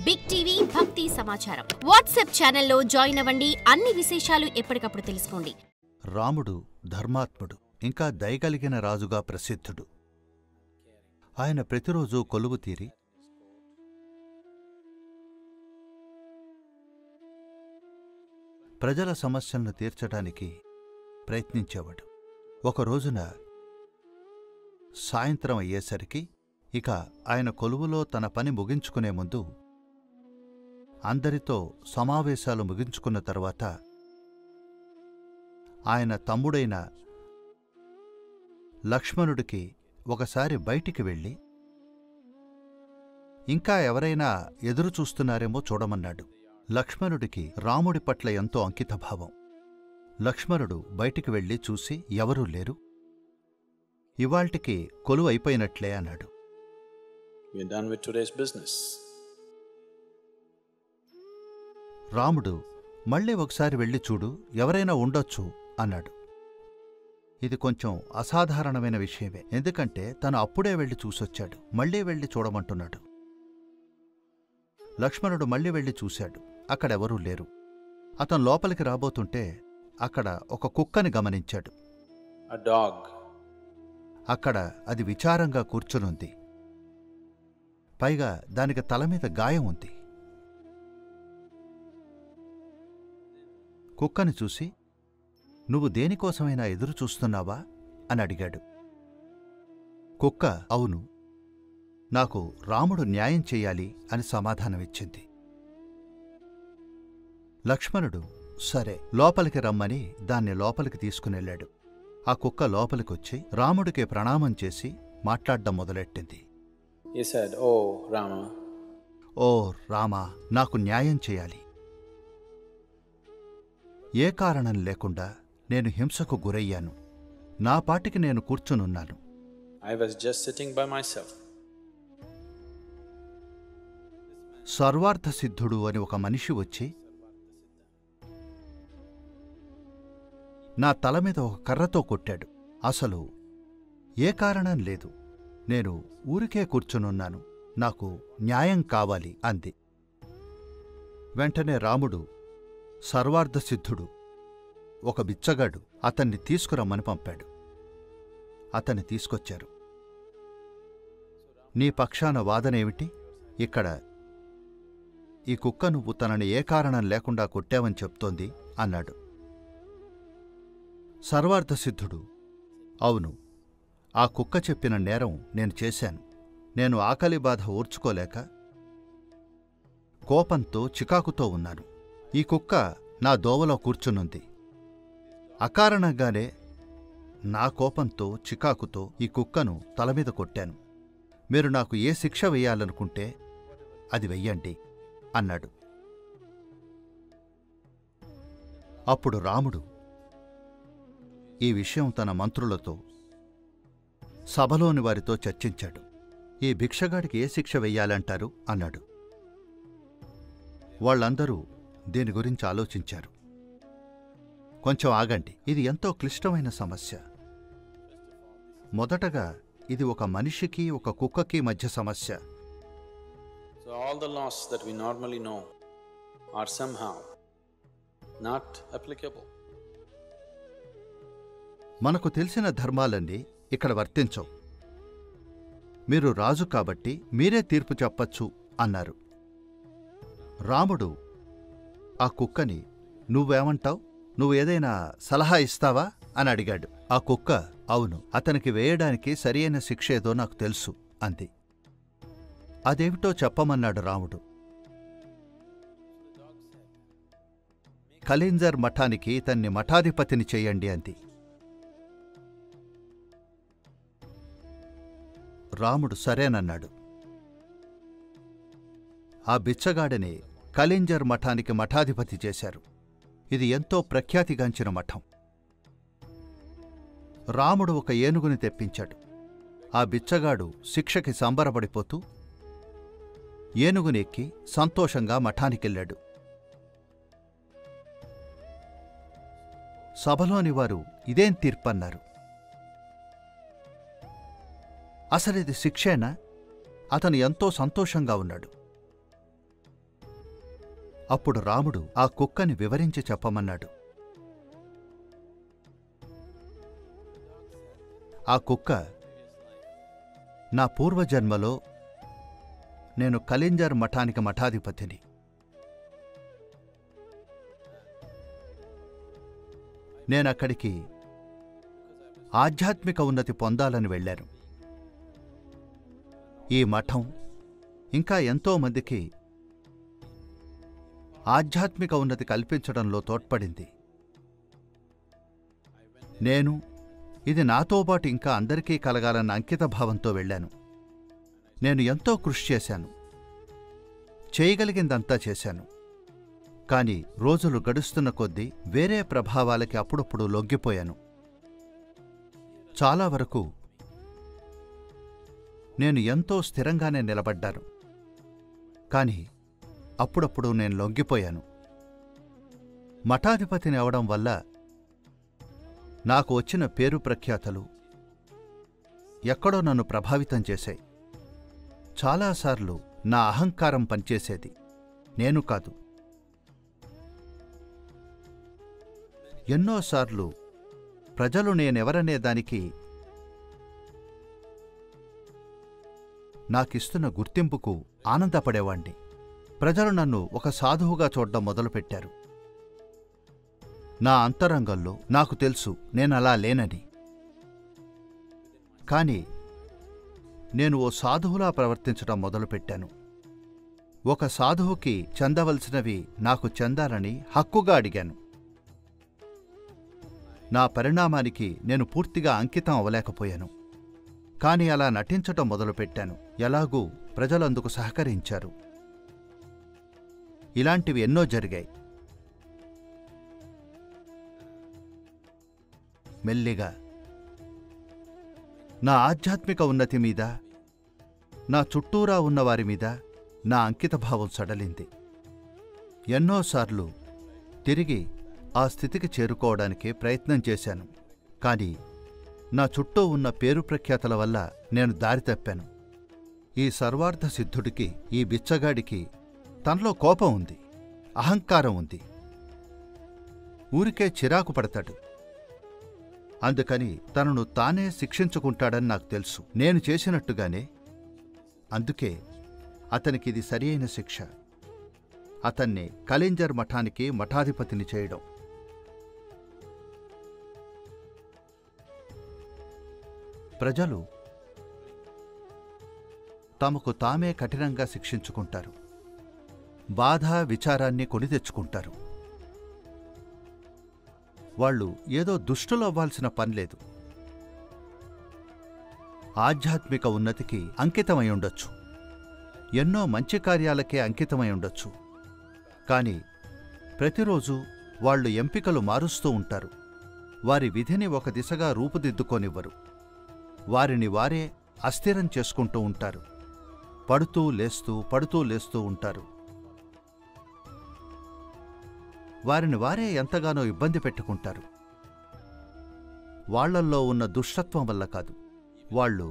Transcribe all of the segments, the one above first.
Big TV భక్తి సమాచారం WhatsApp ఛానల్లో జాయిన్ అవ్వండి. అన్ని విశేషాలు ఎప్పటికప్పుడు తెలుసుకోండి. రాముడు ధర్మాత్ముడు, ఇంకా దయగలిగిన రాజుగా ప్రసిద్ధుడు. ఆయన ప్రతిరోజూ కొలువు తీరి ప్రజల సమస్యలను తీర్చడానికి ప్రయత్నించేవాడు. ఒక రోజున సాయంత్రం అయ్యేసరికి ఇక ఆయన కొలువులో తన పని ముగించుకునే ముందు అందరితో సమావేశాలు ముగించుకున్న తర్వాత ఆయన తమ్ముడైన లక్ష్మణుడికి ఒకసారి బయటికి వెళ్ళి ఇంకా ఎవరైనా ఎదురుచూస్తున్నారేమో చూడమన్నాడు. లక్ష్మణుడికి రాముడి పట్ల ఎంతో అంకితభావం. లక్ష్మణుడు బయటికి వెళ్ళి చూసి ఎవరూ లేరు. ఇవాళ్టికి కొలువు అయిపోయినట్లే అన్నాడు. రాముడు మళ్ళీ ఒకసారి వెళ్ళి చూడు, ఎవరైనా ఉండొచ్చు అన్నాడు. ఇది కొంచెం అసాధారణమైన విషయమే, ఎందుకంటే తను అప్పుడే వెళ్ళి చూసొచ్చాడు. మళ్లీ వెళ్ళి చూడమంటున్నాడు. లక్ష్మణుడు మళ్లీ వెళ్ళి చూశాడు. అక్కడెవరూ లేరు. అతను లోపలికి రాబోతుంటే అక్కడ ఒక కుక్కని గమనించాడు. అక్కడ అది విచారంగా కూర్చునుంది. పైగా దానికి తలమీద గాయం ఉంది. కుక్కని చూసి, నువ్వు దేనికోసమైనా ఎదురుచూస్తున్నావా అని అడిగాడు. కుక్క, అవును, నాకు రాముడు న్యాయం చెయ్యాలి అని సమాధానమిచ్చింది. లక్ష్మణుడు సరే లోపలికి రమ్మని దాన్ని లోపలికి తీసుకునెళ్ళాడు. ఆ కుక్క లోపలికొచ్చి రాముడికి ప్రణామం చేసి మాట్లాడ్డం మొదలెట్టింది. ఓ రామా, నాకు న్యాయం చెయ్యాలి. ఏ కారణం లేకుండా నేను హింసకు గురయ్యాను. నా పాటికి నేను కూర్చునున్నాను. సర్వార్థసిద్ధుడు అని ఒక మనిషి వచ్చి నా తల మీద ఒక కర్రతో కొట్టాడు. అసలు ఏ కారణం లేదు. నేను ఊరికే కూర్చునున్నాను. నాకు న్యాయం కావాలి అంది. వెంటనే రాముడు, సర్వార్థసిద్ధుడు, ఒక బిచ్చగాడు అతన్ని తీసుకురమ్మని పంపాడు. అతన్ని తీసుకొచ్చారు. నీ పక్షాన వాదనేమిటి? ఇక్కడ ఈ కుక్క నువ్వు తనని ఏ కారణం లేకుండా కొట్టావని చెప్తోంది అన్నాడు. సర్వార్థసిద్ధుడు, అవును, ఆ కుక్క చెప్పిన నేరం నేను చేశాను. నేను ఆకలి బాధ ఓర్చుకోలేక కోపంతో చికాకుతో ఉన్నాను. ఈ కుక్క నా దోవలో కూర్చునుంది. అకారణంగానే నా కోపంతో చికాకుతో ఈ కుక్కను తలమీద కొట్టాను. మీరు నాకు ఏ శిక్ష వెయ్యాలనుకుంటే అది వెయ్యండి అన్నాడు. అప్పుడు రాముడు ఈ విషయం తన మంత్రులతో, సభలోని వారితో చర్చించాడు. ఈ భిక్షగాడికి ఏ శిక్ష వెయ్యాలంటారు అన్నాడు. వాళ్ళందరూ దీని గురించి ఆలోచించారు. కొంచెం ఆగండి, ఇది ఎంతో క్లిష్టమైన సమస్య. మొదటగా ఇది ఒక మనిషికి ఒక కుక్కకి మధ్య సమస్య. All the laws that we normally know are somehow not applicable. మనకు తెలిసిన ధర్మాలన్నీ ఇక్కడ వర్తించవు. మీరు రాజు కాబట్టి మీరే తీర్పు చెప్పచ్చు అన్నారు. రాముడు ఆ కుక్కని, నువ్వేమంటావ్? నువ్వు ఏదైనా సలహా ఇస్తావా అని అడిగాడు. ఆ కుక్క, అవును, అతనికి వేయడానికి సరియైన శిక్ష ఏదో నాకు తెలుసు అంది. అదేమిటో చెప్పమన్నాడు రాముడు. కళింజర్ మఠానికి ఇతన్ని మఠాధిపతిని చెయ్యండి అంది. రాముడు సరేనన్నాడు. ఆ బిచ్చగాడిని కళింజర్ మఠానికి మఠాధిపతి చేశారు. ఇది ఎంతో ప్రఖ్యాతిగాంచిన మఠం. రాముడు ఒక ఏనుగుని తెప్పించాడు. ఆ బిచ్చగాడు శిక్షకి సంబరపడిపోతూ ఏనుగుని ఎక్కి సంతోషంగా మఠానికెళ్ళాడు. సభలోని వారు ఇదేం తీర్పన్నారు. అసలిది శిక్షేనా? అతను ఎంతో సంతోషంగా ఉన్నాడు. అప్పుడు రాముడు ఆ కుక్కని వివరించి చెప్పమన్నాడు. ఆ కుక్క, నా పూర్వజన్మలో నేను కలింజర్ మఠానికి మఠాధిపతిని. నేనక్కడికి ఆధ్యాత్మిక ఉన్నతి పొందాలని వెళ్ళాను. ఈ మఠం ఇంకా ఎంతోమందికి ఆధ్యాత్మిక ఉన్నతి కల్పించడంలో తోడ్పడింది. నేను ఇది నాతోపాటు ఇంకా అందరికీ కలగాలన్న అంకితభావంతో వెళ్ళాను. నేను ఎంతో కృషి చేశాను, చేయగలిగిందంతా చేశాను. కాని రోజులు గడుస్తున్న కొద్దీ వేరే ప్రభావాలకి అప్పుడప్పుడు లొంగిపోయాను. చాలా వరకు నేను ఎంతో స్థిరంగానే నిలబడ్డాను. కాని అప్పుడప్పుడు నేను లొంగిపోయాను. మఠాధిపతిని అవడం వల్ల నాకు వచ్చిన పేరు ప్రఖ్యాతలు ఎక్కడో నన్ను ప్రభావితం చేశాయి. చాలాసార్లు నా అహంకారం పనిచేసేది, నేను కాదు. ఎన్నోసార్లు ప్రజలు నేనెవరనే దానికి నాకిస్తున్న గుర్తింపుకు ఆనందపడేవాణ్ణి. ప్రజలు నన్ను ఒక సాధువుగా చూడ్డం మొదలుపెట్టారు. నా అంతరంగంలో నాకు తెలుసు నేనలా లేనని. కాని నేను ఓ సాధువులా ప్రవర్తించడం మొదలుపెట్టాను. ఒక సాధువుకి చెందవలసినవి నాకు చెందాలని హక్కుగా అడిగాను. నా పరిణామానికి నేను పూర్తిగా అంకితం అవలేకపోయాను. కాని అలా నటించటం మొదలుపెట్టాను. ఎలాగూ ప్రజలందుకు సహకరించారు. ఇలాంటివి ఎన్నో జరిగాయి. మెల్లిగా నా ఆధ్యాత్మిక ఉన్నతి మీద, నా చుట్టూరా ఉన్నవారి మీద నా అంకితభావం సడలింది. ఎన్నోసార్లు తిరిగి ఆ స్థితికి చేరుకోవడానికే ప్రయత్నం చేశాను. కాని నా చుట్టూ ఉన్న పేరు ప్రఖ్యాతల వల్ల నేను దారి తప్పాను. ఈ సర్వార్థ సిద్ధుడికి, ఈ బిచ్చగాడికి తనలో కోపం ఉంది, అహంకారం ఉంది. ఊరికే చిరాకు పడతాడు. అందుకని తనను తానే శిక్షించుకుంటాడని నాకు తెలుసు, నేను చేసినట్టుగానే. అందుకే అతనికిది సరియైన శిక్ష. అతన్ని కలింజర్ మఠానికి మఠాధిపతిని చేయడం. ప్రజలు తమకు తామే కఠినంగా శిక్షించుకుంటారు. బాధ, విచారాన్ని కొని తెచ్చుకుంటారు. వాళ్ళు ఏదో దుష్టులు అవ్వాల్సిన పనిలేదు. ఆధ్యాత్మిక ఉన్నతికి అంకితమై ఉండొచ్చు, ఎన్నో మంచి కార్యాలకే అంకితమై ఉండొచ్చు. కాని ప్రతిరోజు వాళ్ళు ఎంపికలు మారుస్తూ ఉంటారు. వారి విధిని ఒక దిశగా రూపుదిద్దుకోనివ్వరు. వారిని వారే అస్థిరం చేసుకుంటూ ఉంటారు. పడుతూ లేస్తూ ఉంటారు. వారిని వారే ఎంతగానో ఇబ్బంది పెట్టుకుంటారు. వాళ్లల్లో ఉన్న దుష్టత్వం వల్ల కాదు, వాళ్ళు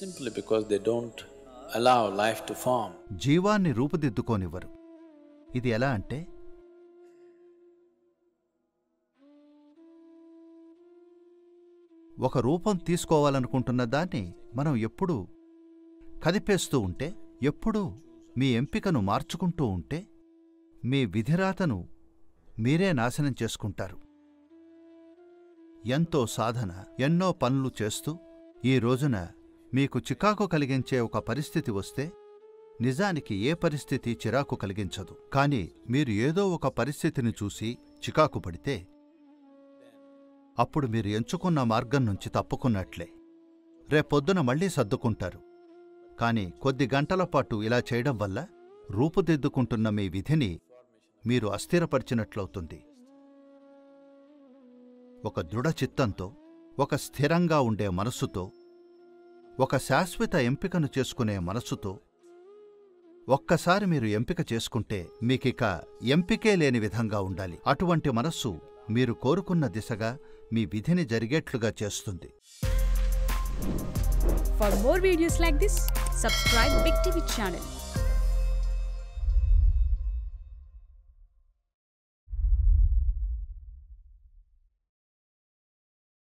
simply because they don't allow life to form. జీవాన్ని రూపుదిద్దుకోనివ్వరు. ఇది ఎలా అంటే, ఒక రూపం తీసుకోవాలనుకుంటున్న దాన్ని మనం ఎప్పుడూ కదిపేస్తూ ఉంటే, ఎప్పుడూ మీ ఎంపికను మార్చుకుంటూ ఉంటే, మీ విధిరాతను మీరే నాశనం చేసుకుంటారు. ఎంతో సాధన, ఎన్నో పనులు చేస్తూ ఈ రోజున మీకు చికాకు కలిగించే ఒక పరిస్థితి వస్తే, నిజానికి ఏ పరిస్థితి చిరాకు కలిగించదు. కాని మీరు ఏదో ఒక పరిస్థితిని చూసి చికాకు పడితే, అప్పుడు మీరు ఎంచుకున్న మార్గం నుంచి తప్పుకున్నట్లే. రేపొద్దున మళ్లీ సర్దుకుంటారు. కాని కొద్ది గంటల పాటు ఇలా చేయడం వల్ల రూపుదిద్దుకుంటున్న మీ విధిని మీరు అస్థిరపరిచినట్లవుతుంది. ఒక దృఢచిత్తంతో, ఒక స్థిరంగా ఉండే మనస్సుతో, ఒక శాశ్వత ఎంపికను చేసుకునే మనస్సుతో ఒక్కసారి మీరు ఎంపిక చేసుకుంటే మీకిక ఎంపికే లేని విధంగా ఉండాలి. అటువంటి మనస్సు మీరు కోరుకున్న దిశగా మీ విధిని జరిగేట్లుగా చేస్తుంది. For more videos like this, subscribe Big TV channel.